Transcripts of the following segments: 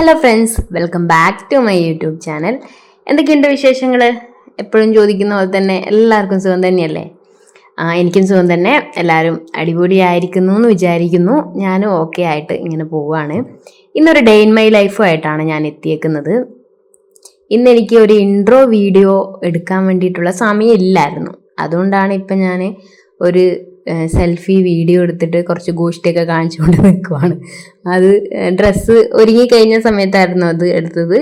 Hello friends, welcome back to my YouTube channel. എന്തൊക്കെയുണ്ട് വിശേഷങ്ങൾ? എപ്പോഴും ചോദിക്കുന്ന പോലെ തന്നെ എല്ലാവർക്കും സുഖം തന്നെയല്ലേ? എനിക്കും സുഖം തന്നെ. എല്ലാവരും അടിപൊളിയായിരിക്കുന്നു എന്ന് വിചാരിക്കുന്നു. ഞാനും ഓക്കെ ആയിട്ട് ഇങ്ങനെ പോവുകയാണ്. ഇന്നൊരു ഡേ ഇൻ മൈ ലൈഫുമായിട്ടാണ് ഞാൻ എത്തിയേക്കുന്നത്. ഇന്ന് എനിക്ക് ഒരു ഇൻട്രോ വീഡിയോ എടുക്കാൻ വേണ്ടിയിട്ടുള്ള സമയമില്ലായിരുന്നു. അതുകൊണ്ടാണ് ഇപ്പം ഞാൻ ഒരു സെൽഫി വീഡിയോ എടുത്തിട്ട് കുറച്ച് ഗോഷ്ടിയൊക്കെ കാണിച്ചുകൊണ്ട് നിൽക്കുവാണ്. അത് ഡ്രസ്സ് ഒരുങ്ങി കഴിഞ്ഞ സമയത്തായിരുന്നു അത് എടുത്തത്.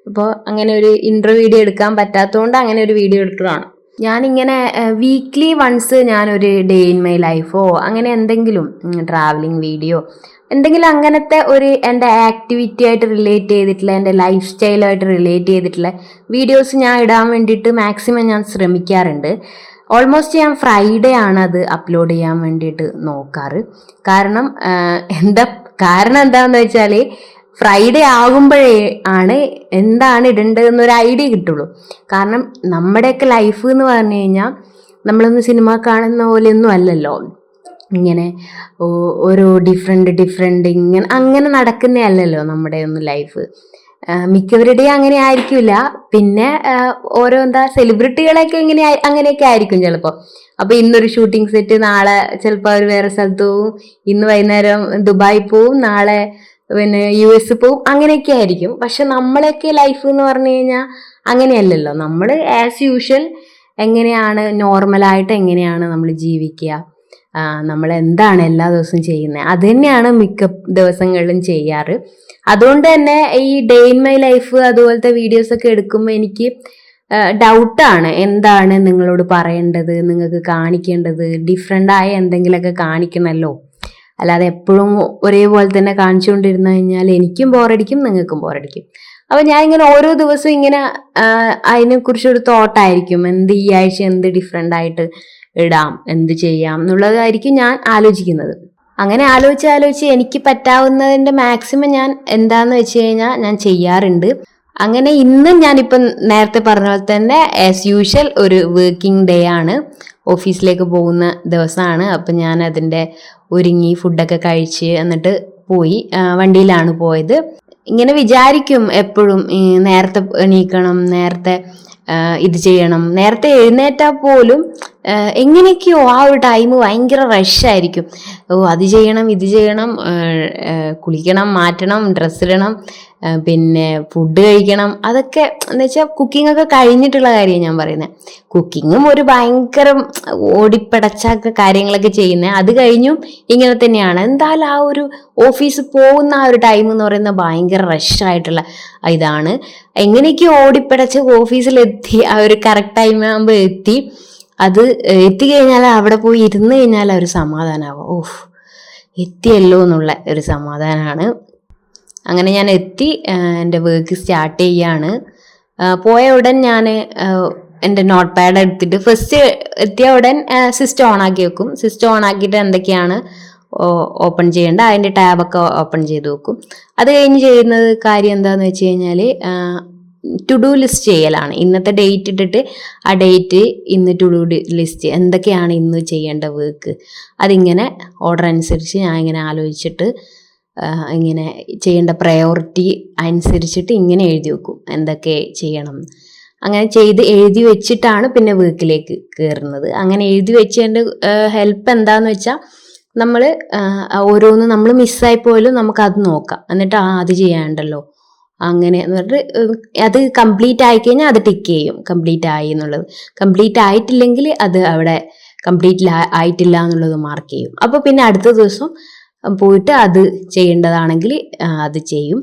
അപ്പോൾ അങ്ങനെ ഒരു ഇൻട്രോ വീഡിയോ എടുക്കാൻ പറ്റാത്തതുകൊണ്ട് അങ്ങനെ ഒരു വീഡിയോ എടുത്തതാണ്. ഞാനിങ്ങനെ വീക്ക്ലി വൺസ് ഞാനൊരു ഡേ ഇൻ മൈ ലൈഫോ അങ്ങനെ എന്തെങ്കിലും ട്രാവലിംഗ് വീഡിയോ എന്തെങ്കിലും അങ്ങനത്തെ ഒരു എൻ്റെ ആക്ടിവിറ്റി ആയിട്ട് റിലേറ്റ് ചെയ്തിട്ടുള്ള എൻ്റെ ലൈഫ് സ്റ്റൈലായിട്ട് റിലേറ്റ് ചെയ്തിട്ടുള്ള വീഡിയോസ് ഞാൻ ഇടാൻ വേണ്ടിയിട്ട് മാക്സിമം ഞാൻ ശ്രമിക്കാറുണ്ട്. ഓൾമോസ്റ്റ് ഞാൻ ഫ്രൈഡേ ആണ് അത് അപ്ലോഡ് ചെയ്യാൻ വേണ്ടിയിട്ട് നോക്കാറ്. കാരണം എന്താണെന്ന് വെച്ചാൽ ഫ്രൈഡേ ആകുമ്പോഴേ ആണ് എന്താണ് ഇടേണ്ടതെന്നൊരു ഐഡിയ കിട്ടുള്ളൂ. കാരണം നമ്മുടെയൊക്കെ ലൈഫ് എന്ന് പറഞ്ഞു കഴിഞ്ഞാൽ നമ്മളൊന്ന് സിനിമ കാണുന്ന പോലെയൊന്നും അല്ലല്ലോ. ഇങ്ങനെ ഓരോ ഡിഫറെൻ്റ് ഇങ്ങനെ അങ്ങനെ നടക്കുന്നതല്ലല്ലോ നമ്മുടെ ഒന്നും ലൈഫ്. മിക്കവരുടെയും അങ്ങനെ ആയിരിക്കില്ല. പിന്നെ ഓരോ സെലിബ്രിറ്റികളൊക്കെ അങ്ങനെയൊക്കെ ആയിരിക്കും ചിലപ്പോൾ. അപ്പൊ ഇന്നൊരു ഷൂട്ടിംഗ് സെറ്റ്, നാളെ ചിലപ്പോൾ അവർ വേറെ സ്ഥലത്ത് പോവും, ഇന്ന് വൈകുന്നേരം ദുബായി പോവും, നാളെ പിന്നെ US പോവും, അങ്ങനെയൊക്കെ ആയിരിക്കും. പക്ഷെ നമ്മളൊക്കെ ലൈഫ് എന്ന് പറഞ്ഞു കഴിഞ്ഞാൽ അങ്ങനെയല്ലല്ലോ. നമ്മൾ ആസ് യൂഷ്വൽ എങ്ങനെയാണ് നോർമലായിട്ട് എങ്ങനെയാണ് നമ്മൾ ജീവിക്കുക, നമ്മൾ എന്താണ് എല്ലാ ദിവസവും ചെയ്യുന്നത്, അത് തന്നെയാണ് മിക്ക ദിവസങ്ങളിലും ചെയ്യാറ്. അതുകൊണ്ട് തന്നെ ഈ ഡേ ഇൻ മൈ ലൈഫ് അതുപോലത്തെ വീഡിയോസ് ഒക്കെ എടുക്കുമ്പോൾ എനിക്ക് ഡൗട്ടാണ്, എന്താണ് നിങ്ങളോട് പറയേണ്ടത്, നിങ്ങൾക്ക് കാണിക്കേണ്ടത്. ഡിഫറെൻ്റ് ആയ എന്തെങ്കിലുമൊക്കെ കാണിക്കണമല്ലോ. അല്ലാതെ എപ്പോഴും ഒരേപോലെ തന്നെ കാണിച്ചുകൊണ്ടിരുന്നു കഴിഞ്ഞാൽ എനിക്കും ബോറടിക്കും, നിങ്ങൾക്കും ബോറടിക്കും. അപ്പം ഞാൻ ഇങ്ങനെ ഓരോ ദിവസവും ഇങ്ങനെ അതിനെക്കുറിച്ചൊരു തോട്ടായിരിക്കും, ഈ ആഴ്ച എന്ത് ഡിഫറെൻ്റ് ആയിട്ട് ഇടാം, എന്ത് ചെയ്യാം എന്നുള്ളതായിരിക്കും ഞാൻ ആലോചിക്കുന്നത്. അങ്ങനെ ആലോചിച്ച് എനിക്ക് പറ്റാവുന്നതിൻ്റെ മാക്സിമം ഞാൻ എന്താന്ന് വെച്ച് കഴിഞ്ഞാൽ ഞാൻ ചെയ്യാറുണ്ട്. അങ്ങനെ ഇന്നും ഞാനിപ്പം നേരത്തെ പറഞ്ഞ പോലെ തന്നെ ആസ് യൂഷ്വൽ ഒരു വർക്കിംഗ് ഡേ ആണ്, ഓഫീസിലേക്ക് പോകുന്ന ദിവസമാണ്. അപ്പം ഞാൻ അതിൻ്റെ ഒരുങ്ങി ഫുഡൊക്കെ കഴിച്ച് എന്നിട്ട് പോയി. വണ്ടിയിലാണ് പോയത്. ഇങ്ങനെ വിചാരിക്കും എപ്പോഴും നേരത്തെ എണീക്കണം, നേരത്തെ ഇത് ചെയ്യണം. നേരത്തെ എഴുന്നേറ്റാൽ പോലും എങ്ങനെയൊക്കെയോ ആ ഒരു ടൈം ഭയങ്കര റഷായിരിക്കും. അത് ചെയ്യണം, ഇത് ചെയ്യണം, കുളിക്കണം, മാറ്റണം, ഡ്രസ്സിടണം, പിന്നെ ഫുഡ് കഴിക്കണം. അതൊക്കെ എന്ന് വെച്ചാൽ കുക്കിംഗ് ഒക്കെ കഴിഞ്ഞിട്ടുള്ള കാര്യം ഞാൻ പറയുന്നത്. കുക്കിങ്ങും ഒരു ഭയങ്കര ഓടിപ്പടച്ചൊക്കെ കാര്യങ്ങളൊക്കെ ചെയ്യുന്നത്. അത് കഴിഞ്ഞും ഇങ്ങനെ തന്നെയാണ്. എന്തായാലും ആ ഒരു ഓഫീസ് പോകുന്ന ആ ഒരു ടൈം എന്ന് പറയുന്നത് ഭയങ്കര റഷായിട്ടുള്ള ഇതാണ്. എങ്ങനെയൊക്കെ ഓടിപ്പടച്ച് ഓഫീസിലെത്തി ആ ഒരു കറക്റ്റ് ടൈം ആകുമ്പോൾ എത്തി. അത് എത്തിക്കഴിഞ്ഞാൽ അവിടെ പോയി ഇരുന്ന് കഴിഞ്ഞാൽ ഒരു സമാധാനമാവും. എത്തിയല്ലോ എന്നുള്ള ഒരു സമാധാനമാണ്. അങ്ങനെ ഞാൻ എത്തി, എൻ്റെ വർക്ക് സ്റ്റാർട്ട് ചെയ്യാണ്. പോയ ഉടൻ ഞാൻ എൻ്റെ നോട്ട് പാഡ് എടുത്തിട്ട് ഫസ്റ്റ് എത്തിയ ഉടൻ സിസ്റ്റം ഓണാക്കി വെക്കും. സിസ്റ്റം ഓണാക്കിയിട്ട് എന്തൊക്കെയാണ് ഓപ്പൺ ചെയ്യേണ്ട അതിൻ്റെ ടാബൊക്കെ ഓപ്പൺ ചെയ്ത് വെക്കും. അത് കഴിഞ്ഞ് ചെയ്യുന്നത് കാര്യം എന്താണെന്ന് വെച്ച് കഴിഞ്ഞാൽ ടു ഡു ലിസ്റ്റ് ചെയ്യലാണ്. ഇന്നത്തെ ഡേറ്റ് ഇട്ടിട്ട് ആ ഡേറ്റ് ഇന്ന് ടു ഡു ലിസ്റ്റ് എന്തൊക്കെയാണ് ഇന്ന് ചെയ്യേണ്ട വർക്ക്, അതിങ്ങനെ ഓർഡർ അനുസരിച്ച് ഞാൻ ഇങ്ങനെ ആലോചിച്ചിട്ട് ഇങ്ങനെ ചെയ്യേണ്ട പ്രയോറിറ്റി അനുസരിച്ചിട്ട് ഇങ്ങനെ എഴുതി വെക്കും എന്തൊക്കെ ചെയ്യണം. അങ്ങനെ എഴുതി വെച്ചിട്ടാണ് പിന്നെ വർക്കിലേക്ക് കയറുന്നത്. അങ്ങനെ എഴുതി വെച്ചതിൻ്റെ ഹെൽപ്പ് എന്താന്ന് വെച്ചാൽ നമ്മൾ ഓരോന്ന് നമ്മൾ മിസ്സായി പോയാലും നമുക്കത് നോക്കാം. എന്നിട്ട് അത് ചെയ്യാണ്ടല്ലോ അങ്ങനെ എന്ന് പറഞ്ഞിട്ട് അത് കംപ്ലീറ്റ് ആയിക്കഴിഞ്ഞാൽ അത് ടിക്ക് ചെയ്യും കംപ്ലീറ്റ് ആയി എന്നുള്ളത്. കംപ്ലീറ്റ് ആയിട്ടില്ലെങ്കിൽ അത് അവിടെ കംപ്ലീറ്റ് ആയിട്ടില്ല എന്നുള്ളത് മാർക്ക് ചെയ്യും. അപ്പോൾ പിന്നെ അടുത്ത ദിവസം പോയിട്ട് അത് ചെയ്യേണ്ടതാണെങ്കിൽ അത് ചെയ്യും.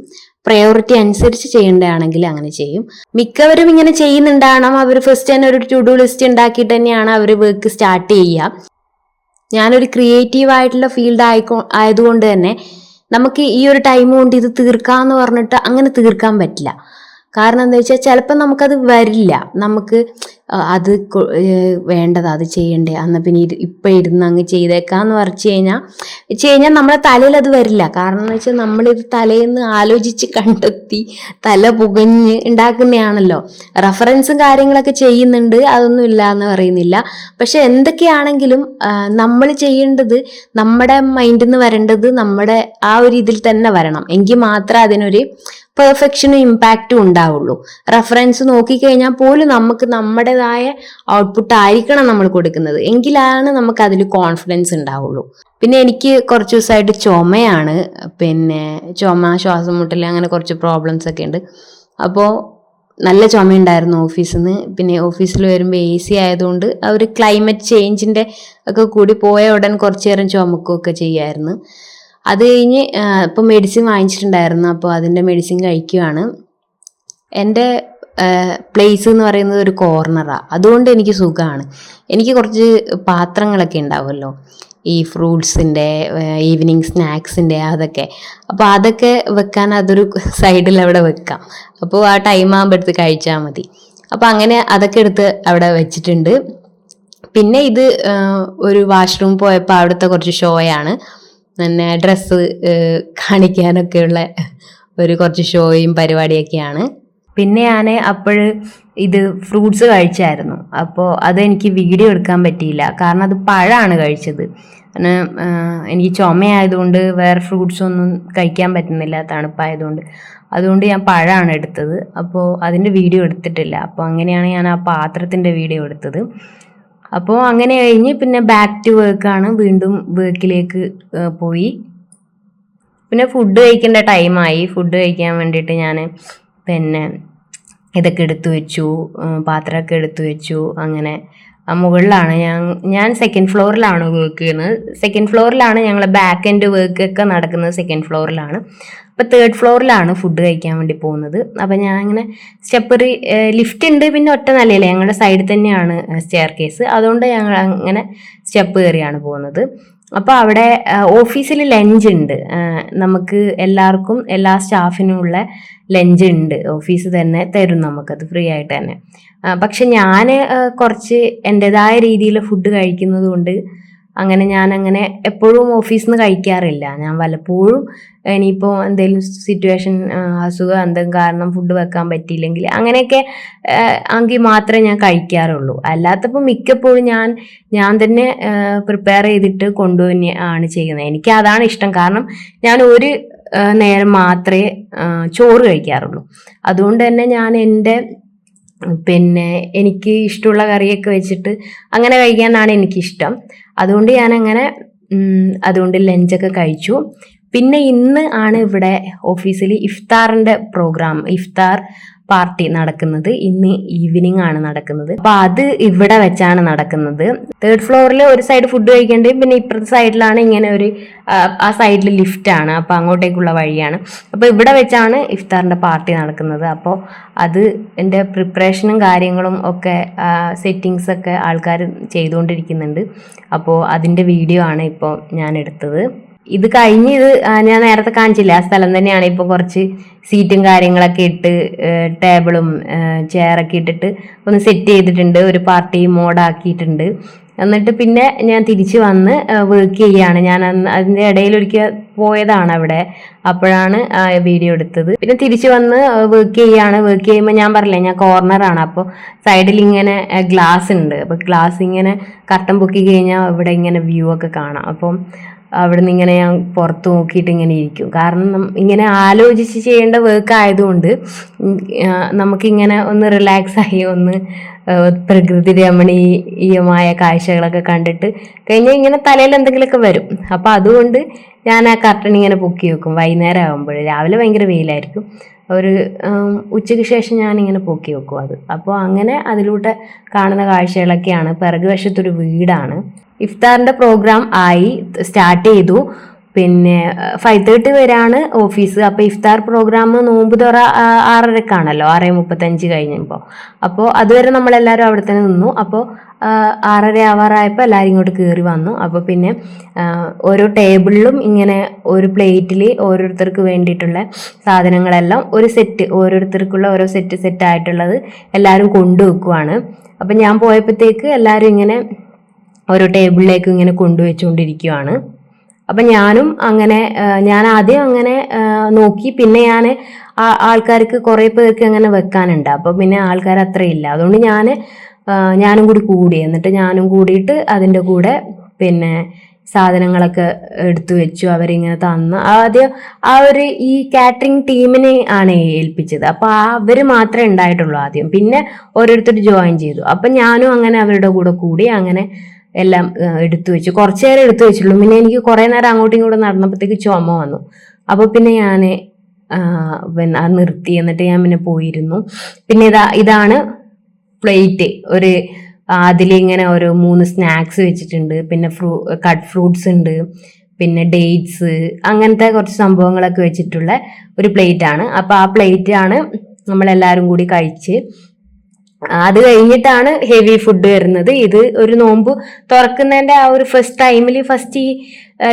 പ്രയോറിറ്റി അനുസരിച്ച് ചെയ്യേണ്ടതാണെങ്കിൽ അങ്ങനെ ചെയ്യും. മിക്കവരും ഇങ്ങനെ ചെയ്യുന്നുണ്ടാകണം. അവർ ഫസ്റ്റ് തന്നെ ഒരു ടു ഡു ലിസ്റ്റ് ഉണ്ടാക്കിയിട്ട് തന്നെയാണ് അവർ വർക്ക് സ്റ്റാർട്ട് ചെയ്യുക. ഞാനൊരു ക്രിയേറ്റീവ് ആയിട്ടുള്ള ഫീൽഡ് ആയതുകൊണ്ട് തന്നെ നമുക്ക് ഈ ഒരു ടൈം കൊണ്ട് ഇത് തീർക്കാമെന്ന് പറഞ്ഞിട്ട് അങ്ങനെ തീർക്കാൻ പറ്റില്ല. കാരണം എന്താ വെച്ചാൽ ചിലപ്പോൾ നമുക്കത് വരില്ല. നമുക്ക് അത് വേണ്ടത് അത് ചെയ്യണ്ടേ, എന്നാൽ പിന്നെ ഇപ്പം ഇരുന്ന് അങ്ങ് ചെയ്തേക്കാന്ന് വെച്ച് കഴിഞ്ഞാൽ നമ്മുടെ തലയിൽ അത് വരില്ല. കാരണം എന്ന് വെച്ചാൽ നമ്മളിത് തലേന്ന് ആലോചിച്ച് കണ്ടെത്തി തല പുകഞ്ഞ് ഉണ്ടാക്കുന്നതാണല്ലോ. റെഫറൻസും കാര്യങ്ങളൊക്കെ ചെയ്യുന്നുണ്ട്, അതൊന്നും ഇല്ല എന്ന് പറയുന്നില്ല. പക്ഷെ എന്തൊക്കെയാണെങ്കിലും നമ്മൾ ചെയ്യേണ്ടത് നമ്മുടെ മൈൻഡിൽ നിന്ന് വരേണ്ടത് നമ്മുടെ ആ ഒരു ഇതിൽ തന്നെ വരണം. എങ്കിൽ മാത്രമേ അതിനൊരു പെർഫെക്ഷനും ഇമ്പാക്റ്റും ഉണ്ടാവുള്ളൂ. റെഫറൻസ് നോക്കിക്കഴിഞ്ഞാൽ പോലും നമുക്ക് നമ്മുടേതായ ഔട്ട്പുട്ട് ആയിരിക്കണം നമ്മൾ കൊടുക്കുന്നത്, എങ്കിലാണ് നമുക്ക് അതിൽ കോൺഫിഡൻസ് ഉണ്ടാവുള്ളൂ. പിന്നെ എനിക്ക് കുറച്ച് ദിവസമായിട്ട് ചുമയാണ്, പിന്നെ ചുമ, ശ്വാസം മുട്ടൽ, അങ്ങനെ കുറച്ച് പ്രോബ്ലംസ് ഒക്കെ ഉണ്ട്. അപ്പോൾ നല്ല ചുമയുണ്ടായിരുന്നു ഓഫീസിൽ നിന്ന്. പിന്നെ ഓഫീസിൽ വരുമ്പോൾ AC ആയതുകൊണ്ട് അവർ ക്ലൈമറ്റ് ചേഞ്ചിൻ്റെ ഒക്കെ കൂടി പോയ ഉടൻ കുറച്ച് നേരം ചുമക്കുകയൊക്കെ ചെയ്യുമായിരുന്നു. അത് കഴിഞ്ഞ് ഇപ്പോൾ മെഡിസിൻ വാങ്ങിച്ചിട്ടുണ്ടായിരുന്നു, അപ്പോൾ അതിൻ്റെ മെഡിസിൻ കഴിക്കുകയാണ്. എൻ്റെ പ്ലേസ് എന്ന് പറയുന്നത് ഒരു കോർണറാണ്, അതുകൊണ്ട് എനിക്ക് സുഖമാണ്. എനിക്ക് കുറച്ച് പാത്രങ്ങളൊക്കെ ഉണ്ടാവുമല്ലോ, ഈ ഫ്രൂട്ട്സിൻ്റെ, ഈവനിങ് സ്നാക്സിൻ്റെ, അതൊക്കെ. അപ്പോൾ അതൊക്കെ വെക്കാൻ അതൊരു സൈഡിൽ അവിടെ വെക്കാം. അപ്പോൾ ആ ടൈം ആകുമ്പോൾ എടുത്ത് കഴിച്ചാൽ മതി. അപ്പോൾ അങ്ങനെ അതൊക്കെ എടുത്ത് അവിടെ വെച്ചിട്ടുണ്ട്. പിന്നെ ഇത് ഒരു വാഷ്റൂം പോയപ്പോൾ അവിടുത്തെ കുറച്ച് ഷോയാണ്, പിന്നെ ഡ്രസ്സ് കാണിക്കാനൊക്കെയുള്ള കുറച്ച് ഷോയും പരിപാടിയൊക്കെയാണ്. പിന്നെ ഞാൻ ഇത് ഫ്രൂട്ട്സ് കഴിച്ചായിരുന്നു. അപ്പോൾ അതെനിക്ക് വീഡിയോ എടുക്കാൻ പറ്റിയില്ല, കാരണം അത് പഴമാണ് കഴിച്ചത്. എനിക്ക് ചുമയായതുകൊണ്ട് വേറെ ഫ്രൂട്ട്സ് ഒന്നും കഴിക്കാൻ പറ്റുന്നില്ല, തണുപ്പായതുകൊണ്ട്. അതുകൊണ്ട് ഞാൻ പഴമാണ് എടുത്തത്. അപ്പോൾ അതിൻ്റെ വീഡിയോ എടുത്തിട്ടില്ല. അപ്പോൾ അങ്ങനെയാണ് ഞാൻ ആ പാത്രത്തിൻ്റെ വീഡിയോ എടുത്തത്. അപ്പോൾ അങ്ങനെ കഴിഞ്ഞ് പിന്നെ ബാക്ക് ടു വർക്കാണ്, വീണ്ടും വർക്കിലേക്ക് പോയി. പിന്നെ ഫുഡ് കഴിക്കേണ്ട ടൈമായി. ഫുഡ് കഴിക്കാൻ വേണ്ടിയിട്ട് ഞാൻ പിന്നെ ഇതൊക്കെ എടുത്തു വെച്ചു, പാത്രമൊക്കെ എടുത്തു വെച്ചു. അങ്ങനെ മുകളിലാണ് ഞാൻ സെക്കൻഡ് ഫ്ലോറിലാണ് വർക്ക് ചെയ്യുന്നത്. സെക്കൻഡ് ഫ്ലോറിലാണ് ഞങ്ങൾ ബാക്ക് എൻഡ് വർക്കൊക്കെ നടക്കുന്നത്, സെക്കൻഡ് ഫ്ലോറിലാണ്. അപ്പോൾ തേർഡ് ഫ്ലോറിലാണ് ഫുഡ് കഴിക്കാൻ വേണ്ടി പോകുന്നത്. അപ്പം ഞാൻ ഇങ്ങനെ ലിഫ്റ്റ് ഉണ്ട്, പിന്നെ ഒറ്റ നിലയില്ല, ഞങ്ങളുടെ സൈഡിൽ തന്നെയാണ് സ്റ്റെയർ കേസ്. അതുകൊണ്ട് ഞങ്ങൾ അങ്ങനെ സ്റ്റെപ്പ് കയറിയാണ് പോകുന്നത്. അപ്പോൾ അവിടെ ഓഫീസിൽ ലഞ്ച് ഉണ്ട്, നമുക്ക് എല്ലാവർക്കും, എല്ലാ സ്റ്റാഫിനും ഉള്ള ലഞ്ച് ഉണ്ട്. ഓഫീസ് തന്നെ തരും നമുക്കത് ഫ്രീ ആയിട്ട് തന്നെ. പക്ഷെ ഞാൻ കുറച്ച് എൻ്റെതായ രീതിയിൽ ഫുഡ് കഴിക്കുന്നത് കൊണ്ട് ഞാൻ എപ്പോഴും ഓഫീസിൽ നിന്ന് കഴിക്കാറില്ല. ഞാൻ വല്ലപ്പോഴും ഇനിയിപ്പോൾ എന്തെങ്കിലും സിറ്റുവേഷൻ, അസുഖം എന്തെങ്കിലും കാരണം ഫുഡ് വെക്കാൻ പറ്റിയില്ലെങ്കിൽ അങ്ങനെയൊക്കെ ആണെങ്കിൽ മാത്രമേ ഞാൻ കഴിക്കാറുള്ളൂ. അല്ലാത്തപ്പോൾ മിക്കപ്പോഴും ഞാൻ തന്നെ പ്രിപ്പയർ ചെയ്തിട്ട് കൊണ്ടുപോവുകയാണ് ചെയ്യുന്നത്. എനിക്ക് അതാണ് ഇഷ്ടം. കാരണം ഞാൻ ഒരു നേരം മാത്രമേ ചോറ് കഴിക്കാറുള്ളൂ. അതുകൊണ്ട് തന്നെ ഞാൻ പിന്നെ എനിക്ക് ഇഷ്ടമുള്ള കറിയൊക്കെ വെച്ചിട്ട് അങ്ങനെ കഴിക്കാനാണ് എനിക്കിഷ്ടം. അതുകൊണ്ട് അതുകൊണ്ട് ലഞ്ചൊക്കെ കഴിച്ചു. പിന്നെ ഇന്ന് ആണ് ഇവിടെ ഓഫീസിൽ ഇഫ്താറിൻ്റെ പ്രോഗ്രാം, ഇഫ്താർ പാർട്ടി നടക്കുന്നത്. ഇന്ന് ഈവനിങ് ആണ് നടക്കുന്നത്. അപ്പൊ അത് ഇവിടെ വെച്ചാണ് നടക്കുന്നത്. തേർഡ് ഫ്ലോറിൽ ഒരു സൈഡ് ഫുഡ് കഴിക്കേണ്ടത്, പിന്നെ ഇപ്പുറത്തെ സൈഡിലാണ് ആ സൈഡിൽ ലിഫ്റ്റ് ആണ്, അപ്പൊ അങ്ങോട്ടേക്കുള്ള വഴിയാണ്. അപ്പൊ ഇവിടെ വെച്ചാണ് ഇഫ്താറിന്റെ പാർട്ടി നടക്കുന്നത്. അപ്പോൾ അത് എൻ്റെ പ്രിപ്പറേഷനും കാര്യങ്ങളും ഒക്കെ, സെറ്റിങ്സ് ഒക്കെ ആൾക്കാർ ചെയ്തുകൊണ്ടിരിക്കുന്നുണ്ട്. അപ്പോൾ അതിൻ്റെ വീഡിയോ ആണ് ഇപ്പോൾ ഞാൻ എടുത്തത്. ഇത് കഴിഞ്ഞ് ഞാൻ നേരത്തെ കാണിച്ചില്ല, ആ സ്ഥലം തന്നെയാണ്. ഇപ്പോൾ കുറച്ച് സീറ്റും കാര്യങ്ങളൊക്കെ ഇട്ട്, ടേബിളും ചെയറൊക്കെ ഇട്ടിട്ട് ഒന്ന് സെറ്റ് ചെയ്തിട്ടുണ്ട്, ഒരു പാർട്ടി മോഡാക്കിയിട്ടുണ്ട്. എന്നിട്ട് പിന്നെ ഞാൻ തിരിച്ച് വന്ന് വർക്ക് ചെയ്യാണ്. ഞാൻ അതിൻ്റെ ഇടയിൽ ഒരിക്കൽ പോയതാണ് അവിടെ, അപ്പോഴാണ് വീഡിയോ എടുത്തത്. പിന്നെ തിരിച്ച് വന്ന് വർക്ക് ചെയ്യാണ്. വർക്ക് ചെയ്യുമ്പോൾ ഞാൻ പറഞ്ഞില്ലേ, ഞാൻ കോർണറാണ്. അപ്പോൾ സൈഡിൽ ഇങ്ങനെ ഗ്ലാസ് ഉണ്ട്. അപ്പോൾ ഗ്ലാസ് ഇങ്ങനെ കർട്ടൻ പൊക്കി കഴിഞ്ഞാൽ ഇവിടെ ഇങ്ങനെ വ്യൂ ഒക്കെ കാണാം. അപ്പം അവിടെ നിന്ന് ഇങ്ങനെ ഞാൻ പുറത്ത് നോക്കിയിട്ട് ഇങ്ങനെ ഇരിക്കും. കാരണം ഇങ്ങനെ ആലോചിച്ച് ചെയ്യേണ്ട വർക്ക് ആയതുകൊണ്ട് നമുക്കിങ്ങനെ ഒന്ന് റിലാക്സായി, ഒന്ന് പ്രകൃതി രമണീയമായ കാഴ്ചകളൊക്കെ കണ്ടിട്ട് കഴിഞ്ഞാൽ ഇങ്ങനെ തലയിൽ എന്തെങ്കിലുമൊക്കെ വരും. അപ്പോൾ അതുകൊണ്ട് ഞാൻ ആ കർട്ടൻ ഇങ്ങനെ പൊക്കി വെക്കും. വൈകുന്നേരം ആകുമ്പോൾ, രാവിലെ ഭയങ്കര വെയിലായിരിക്കും, ഒരു ഉച്ചയ്ക്ക് ശേഷം ഞാനിങ്ങനെ പൊക്കി വെക്കും അത്. അപ്പോൾ അങ്ങനെ അതിലൂടെ കാണുന്ന കാഴ്ചകളൊക്കെയാണ്. പിറകുവശത്തൊരു വീടാണ്. ഇഫ്താറിൻ്റെ പ്രോഗ്രാം സ്റ്റാർട്ട് ചെയ്തു. പിന്നെ 5:30 വരെയാണ് ഓഫീസ്. അപ്പോൾ ഇഫ്താർ പ്രോഗ്രാം നോമ്പ് തുറ 6:30-ക്കാണല്ലോ, 6:35 കഴിഞ്ഞപ്പോൾ. അപ്പോൾ അതുവരെ നമ്മളെല്ലാവരും അവിടെ തന്നെ നിന്നു. അപ്പോൾ 6:30 ആവാറായപ്പോൾ എല്ലാവരും ഇങ്ങോട്ട് കയറി വന്നു. അപ്പോൾ പിന്നെ ഓരോ ടേബിളിലും ഇങ്ങനെ ഒരു പ്ലേറ്റിൽ ഓരോരുത്തർക്ക് വേണ്ടിയിട്ടുള്ള സാധനങ്ങളെല്ലാം ഒരു സെറ്റ്, ഓരോരുത്തർക്കുള്ള ഓരോ സെറ്റ് ആയിട്ടുള്ളത് എല്ലാവരും കൊണ്ടുവെക്കുവാണ്. അപ്പം ഞാൻ പോയപ്പോഴത്തേക്ക് എല്ലാവരും ഇങ്ങനെ ഓരോ ടേബിളിലേക്ക് ഇങ്ങനെ കൊണ്ടുവച്ചുകൊണ്ടിരിക്കുകയാണ്. അപ്പം ഞാൻ ആദ്യം അങ്ങനെ നോക്കി. പിന്നെ ആൾക്കാർക്ക് കുറേ പേർക്ക് അങ്ങനെ വെക്കാനുണ്ട്. അപ്പോൾ പിന്നെ ആൾക്കാർ അത്രയില്ല. അതുകൊണ്ട് ഞാനും കൂടി എന്നിട്ട് ഞാനും കൂടിയിട്ട് അതിൻ്റെ കൂടെ പിന്നെ സാധനങ്ങളൊക്കെ എടുത്തു വെച്ചു. അവരിങ്ങനെ തന്നു. ആദ്യം ആ ഒരു ഈ കാറ്ററിംഗ് ടീമിനെ ആണ് ഏൽപ്പിച്ചത്. അപ്പൊ അവര് മാത്രമേ ഉണ്ടായിട്ടുള്ളൂ ആദ്യം. പിന്നെ ഓരോരുത്തർ ജോയിൻ ചെയ്തു. അപ്പൊ ഞാനും അങ്ങനെ അവരുടെ കൂടെ കൂടി അങ്ങനെ എല്ലാം എടുത്തു വെച്ചു. കുറച്ചു നേരം എടുത്തു വെച്ചുള്ളൂ. പിന്നെ എനിക്ക് കുറെ നേരം അങ്ങോട്ടും ഇങ്ങോട്ടും നടന്നപ്പോഴത്തേക്ക് ചുമ വന്നു. അപ്പൊ പിന്നെ ഞാൻ പിന്നെ അത് നിർത്തി. എന്നിട്ട് ഞാൻ പിന്നെ പോയിരുന്നു. പിന്നെ ഇതാണ് പ്ലേറ്റ്. ഒരു അതിലിങ്ങനെ ഒരു 3 സ്നാക്സ് വെച്ചിട്ടുണ്ട്. പിന്നെ കട്ട് ഫ്രൂട്ട്സ് ഉണ്ട്, പിന്നെ ഡേറ്റ്സ്, അങ്ങനത്തെ കുറച്ച് സംഭവങ്ങളൊക്കെ വെച്ചിട്ടുള്ള ഒരു പ്ലേറ്റ് ആണ്. അപ്പൊ ആ പ്ലേറ്റ് ആണ് നമ്മളെല്ലാരും കൂടി കഴിച്ച്. അത് കഴിഞ്ഞിട്ടാണ് ഹെവി ഫുഡ് വരുന്നത്. ഇത് ഒരു നോമ്പ് തുറക്കുന്നതിന്റെ ആ ഒരു ഫസ്റ്റ് ഈ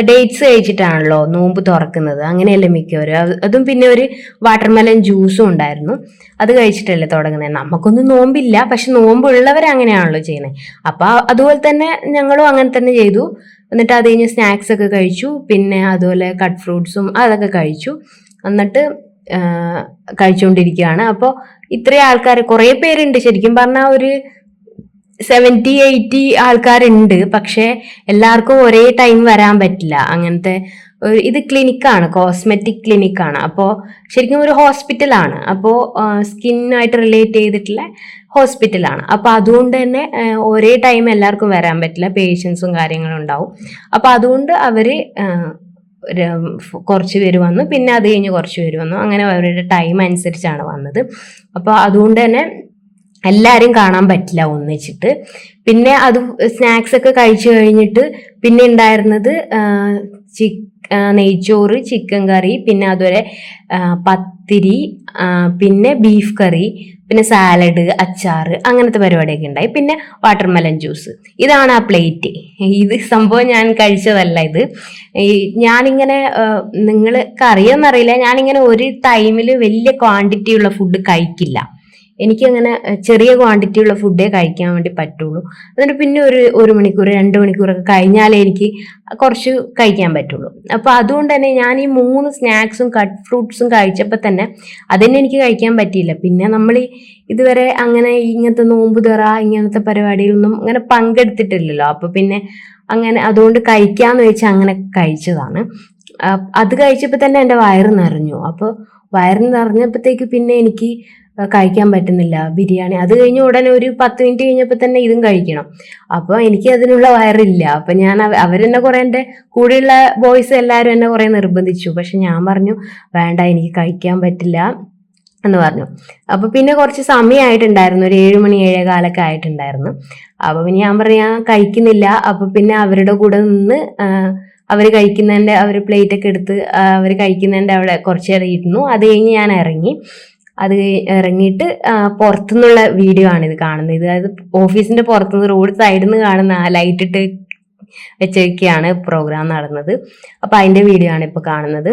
ഡേറ്റ്സ് കഴിച്ചിട്ടാണല്ലോ നോമ്പ് തുറക്കുന്നത്. അങ്ങനെയല്ലേ മിക്കവരും. അതും പിന്നെ ഒരു വാട്ടർമെലൻ ജ്യൂസും ഉണ്ടായിരുന്നു. അത് കഴിച്ചിട്ടല്ലേ തുടങ്ങുന്നത്. നമുക്കൊന്നും നോമ്പില്ല, പക്ഷെ നോമ്പുള്ളവർ അങ്ങനെയാണല്ലോ ചെയ്യുന്നത്. അപ്പൊ അതുപോലെ തന്നെ ഞങ്ങളും അങ്ങനെ തന്നെ ചെയ്തു. എന്നിട്ട് അത് കഴിഞ്ഞ് സ്നാക്സ് ഒക്കെ കഴിച്ചു. പിന്നെ അതുപോലെ കട്ട് ഫ്രൂട്ട്സും അതൊക്കെ കഴിച്ചു. എന്നിട്ട് കഴിച്ചുകൊണ്ടിരിക്കുകയാണ്. അപ്പോൾ ഇത്രയും ആൾക്കാർ, കുറെ പേരുണ്ട്. ശരിക്കും പറഞ്ഞാൽ ഒരു 70-80 ആൾക്കാരുണ്ട്. പക്ഷെ എല്ലാവർക്കും ഒരേ ടൈം വരാൻ പറ്റില്ല. അങ്ങനത്തെ ഇത് ക്ലിനിക്കാണ്, കോസ്മെറ്റിക് ക്ലിനിക്കാണ്. അപ്പോൾ ശരിക്കും ഒരു ഹോസ്പിറ്റലാണ്. അപ്പോൾ സ്കിന്നുമായിട്ട് റിലേറ്റ് ചെയ്തിട്ടുള്ള ഹോസ്പിറ്റലാണ്. അപ്പോൾ അതുകൊണ്ട് തന്നെ ഒരേ ടൈം എല്ലാവർക്കും വരാൻ പറ്റില്ല. പേഷ്യൻസും കാര്യങ്ങളും ഉണ്ടാവും. അപ്പോൾ അതുകൊണ്ട് അവര് കുറച്ച് പേര് വന്നു. പിന്നെ അത് കഴിഞ്ഞ് കുറച്ച് പേര് വന്നു. അങ്ങനെ അവരുടെ ടൈം അനുസരിച്ചാണ് വന്നത്. അപ്പോൾ അതുകൊണ്ട് തന്നെ എല്ലാവരും കാണാൻ പറ്റില്ല ഒന്നിച്ചിട്ട്. പിന്നെ അത് സ്നാക്സ് ഒക്കെ കഴിച്ചു കഴിഞ്ഞിട്ട് പിന്നെ ഉണ്ടായിരുന്നത് നെയ്ച്ചോറ്, ചിക്കൻ കറി, പിന്നെ അതുപോലെ പത്തിരി, പിന്നെ ബീഫ് കറി, പിന്നെ സാലഡ്, അച്ചാറ്, അങ്ങനത്തെ പരിപാടിയൊക്കെ ഉണ്ടായി. പിന്നെ വാട്ടർമെലൻ ജ്യൂസ്. ഇതാണ് ആ പ്ലേറ്റ്. ഇത് സംഭവം ഞാൻ കഴിച്ചതല്ല. ഇത് ഞാനിങ്ങനെ, നിങ്ങൾക്ക് അറിയാമെന്നറിയില്ല, ഞാനിങ്ങനെ ഒരു ടൈമിൽ വലിയ ക്വാണ്ടിറ്റി ഉള്ള ഫുഡ് കഴിക്കില്ല. എനിക്കങ്ങനെ ചെറിയ ക്വാണ്ടിറ്റി ഉള്ള ഫുഡേ കഴിക്കാൻ വേണ്ടി പറ്റുള്ളൂ. എന്നിട്ട് പിന്നെ ഒരു മണിക്കൂർ 2 മണിക്കൂറൊക്കെ കഴിഞ്ഞാലേ എനിക്ക് കുറച്ച് കഴിക്കാൻ പറ്റുള്ളൂ. അപ്പൊ അതുകൊണ്ട് തന്നെ ഞാൻ ഈ 3 സ്നാക്സും കട്ട് ഫ്രൂട്ട്സും കഴിച്ചപ്പോൾ തന്നെ അതന്നെ എനിക്ക് കഴിക്കാൻ പറ്റിയില്ല. പിന്നെ നമ്മൾ ഇതുവരെ അങ്ങനെ ഇങ്ങനത്തെ നോമ്പ് തുറ ഇങ്ങനത്തെ പരിപാടിയിലൊന്നും അങ്ങനെ പങ്കെടുത്തിട്ടില്ലല്ലോ. അപ്പൊ പിന്നെ അങ്ങനെ അതുകൊണ്ട് കഴിക്കാന്ന് വെച്ചാൽ അങ്ങനെ കഴിച്ചതാണ്. അത് കഴിച്ചപ്പോൾ തന്നെ എൻ്റെ വയറ് നിറഞ്ഞു. അപ്പോൾ വയറ് നിറഞ്ഞപ്പോഴത്തേക്ക് പിന്നെ എനിക്ക് കഴിക്കാൻ പറ്റുന്നില്ല ബിരിയാണി. അത് കഴിഞ്ഞ് ഉടനെ ഒരു 10 മിനിറ്റ് കഴിഞ്ഞപ്പോൾ തന്നെ ഇതും കഴിക്കണം. അപ്പൊ എനിക്ക് അതിനുള്ള വയറില്ല. അപ്പൊ ഞാൻ അവരെന്നെ കുറെ, എൻ്റെ കൂടെയുള്ള ബോയ്സ് എല്ലാവരും എന്നെ കുറെ നിർബന്ധിച്ചു. പക്ഷെ ഞാൻ പറഞ്ഞു വേണ്ട, എനിക്ക് കഴിക്കാൻ പറ്റില്ല എന്ന് പറഞ്ഞു. അപ്പൊ പിന്നെ കുറച്ച് സമയമായിട്ടുണ്ടായിരുന്നു, ഒരു 7 മണി 7:15 ആയിട്ടുണ്ടായിരുന്നു. അപ്പൊ പിന്നെ ഞാൻ പറഞ്ഞു ഞാൻ കഴിക്കുന്നില്ല. അപ്പൊ പിന്നെ അവരുടെ കൂടെ നിന്ന് അവർ പ്ലേറ്റ് ഒക്കെ എടുത്ത് അവർ കഴിക്കുന്നതിന്റെ അവിടെ കുറച്ച് നേരം ഇരുന്നു. അത് കഴിഞ്ഞ് ഞാൻ ഇറങ്ങി. അത് ഇറങ്ങിയിട്ട് പുറത്തുനിന്നുള്ള വീഡിയോ ആണ് ഇത് കാണുന്നത്. അതായത് ഓഫീസിന്റെ പുറത്തുനിന്ന് റോഡ് സൈഡിൽ നിന്ന് കാണുന്ന ആ ലൈറ്റ് ഇട്ട് വെച്ചൊക്കെയാണ് പ്രോഗ്രാം നടന്നത്. അപ്പൊ അതിന്റെ വീഡിയോ ആണ് ഇപ്പൊ കാണുന്നത്.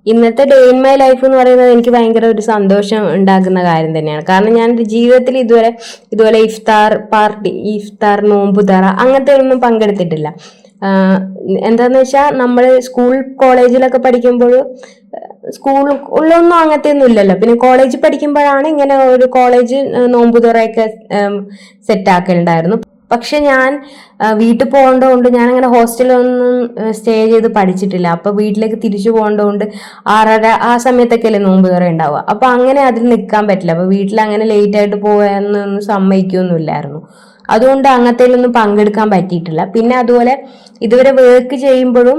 ഇന്നത്തെ ഡേ ഇൻ മൈ ലൈഫ് എന്ന് പറയുന്നത് എനിക്ക് ഭയങ്കര ഒരു സന്തോഷം ഉണ്ടാക്കുന്ന കാര്യം തന്നെയാണ്. കാരണം ഞാൻ ജീവിതത്തിൽ ഇതുപോലെ ഇഫ്താർ, നോമ്പുതറ അങ്ങനത്തെ ഒന്നും പങ്കെടുത്തിട്ടില്ല. എന്താന്ന് വെച്ചാൽ നമ്മൾ സ്കൂൾ കോളേജിലൊക്കെ പഠിക്കുമ്പോൾ, സ്കൂളിലൊന്നും അങ്ങനത്തെ ഒന്നും ഇല്ലല്ലോ. പിന്നെ കോളേജിൽ പഠിക്കുമ്പോഴാണ് ഇങ്ങനെ ഒരു കോളേജ് നോമ്പുതുറയൊക്കെ സെറ്റ് ആക്കലുണ്ടായിരുന്നു. പക്ഷെ ഞാൻ വീട്ടിൽ പോകേണ്ടതുകൊണ്ട് ഞാൻ അങ്ങനെ ഹോസ്റ്റലൊന്നും സ്റ്റേ ചെയ്ത് പഠിച്ചിട്ടില്ല. അപ്പൊ വീട്ടിലേക്ക് തിരിച്ചു പോകേണ്ടതുകൊണ്ട് 6:30 ആ സമയത്തൊക്കെ അല്ലേ നോമ്പ് തുറ ഉണ്ടാവുക. അപ്പൊ അങ്ങനെ അതിൽ നിൽക്കാൻ പറ്റില്ല. അപ്പൊ വീട്ടിൽ അങ്ങനെ ലേറ്റ് ആയിട്ട് പോകാനൊന്നും സമ്മതിക്കൊന്നുമില്ലായിരുന്നു. അതുകൊണ്ട് അങ്ങനത്തേലൊന്നും പങ്കെടുക്കാൻ പറ്റിയിട്ടില്ല. പിന്നെ അതുപോലെ ഇതുവരെ വർക്ക് ചെയ്യുമ്പോഴും,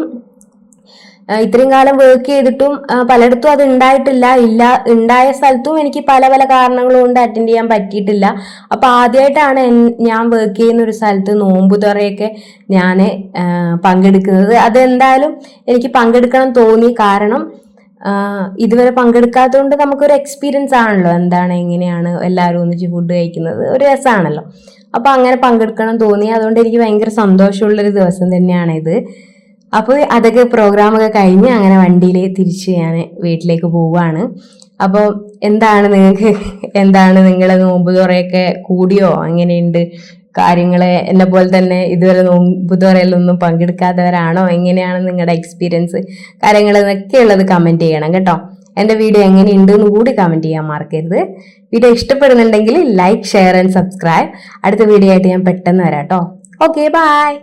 ഇത്രയും കാലം വർക്ക് ചെയ്തിട്ടും പലയിടത്തും അത് ഉണ്ടായ സ്ഥലത്തും എനിക്ക് പല പല കാരണങ്ങൾ കൊണ്ട് അറ്റൻഡ് ചെയ്യാൻ പറ്റിയിട്ടില്ല. അപ്പൊ ആദ്യമായിട്ടാണ് ഞാൻ വർക്ക് ചെയ്യുന്ന ഒരു സ്ഥലത്ത് നോമ്പുതുറയൊക്കെ ഞാൻ പങ്കെടുക്കുന്നത്. അതെന്തായാലും എനിക്ക് പങ്കെടുക്കണം തോന്നി. കാരണം ഇതുവരെ പങ്കെടുക്കാത്തതുകൊണ്ട് നമുക്കൊരു എക്സ്പീരിയൻസ് ആണല്ലോ, എന്താണ് എങ്ങനെയാണ് എല്ലാവരും ഒന്നിച്ച് ഫുഡ് കഴിക്കുന്നത്, ഒരു രസമാണല്ലോ. അപ്പൊ അങ്ങനെ പങ്കെടുക്കണം തോന്നി. അതുകൊണ്ട് എനിക്ക് ഭയങ്കര സന്തോഷമുള്ളൊരു ദിവസം തന്നെയാണ് ഇത്. അപ്പോൾ അതൊക്കെ പ്രോഗ്രാമൊക്കെ കഴിഞ്ഞ് അങ്ങനെ വണ്ടിയിൽ തിരിച്ച് ഞാൻ വീട്ടിലേക്ക് പോവുകയാണ്. അപ്പോൾ എന്താണ് നിങ്ങളെ നോമ്പ് തുറയൊക്കെ കൂടിയോ, എങ്ങനെയുണ്ട് കാര്യങ്ങള്? എന്നെ പോലെ തന്നെ ഇതുവരെ നോമ്പ് തുറയിലൊന്നും പങ്കെടുക്കാത്തവരാണോ? എങ്ങനെയാണ് നിങ്ങളുടെ എക്സ്പീരിയൻസ് കാര്യങ്ങൾ എന്നൊക്കെ ഉള്ളത് കമന്റ് ചെയ്യണം കേട്ടോ. എൻ്റെ വീഡിയോ എങ്ങനെയുണ്ട് എന്ന് കൂടി കമന്റ് ചെയ്യാൻ മറക്കരുത്. വീഡിയോ ഇഷ്ടപ്പെടുന്നുണ്ടെങ്കിൽ ലൈക്ക്, ഷെയർ ആൻഡ് സബ്സ്ക്രൈബ്. അടുത്ത വീഡിയോ ആയിട്ട് ഞാൻ പെട്ടെന്ന് വരാം കേട്ടോ. Okay, by.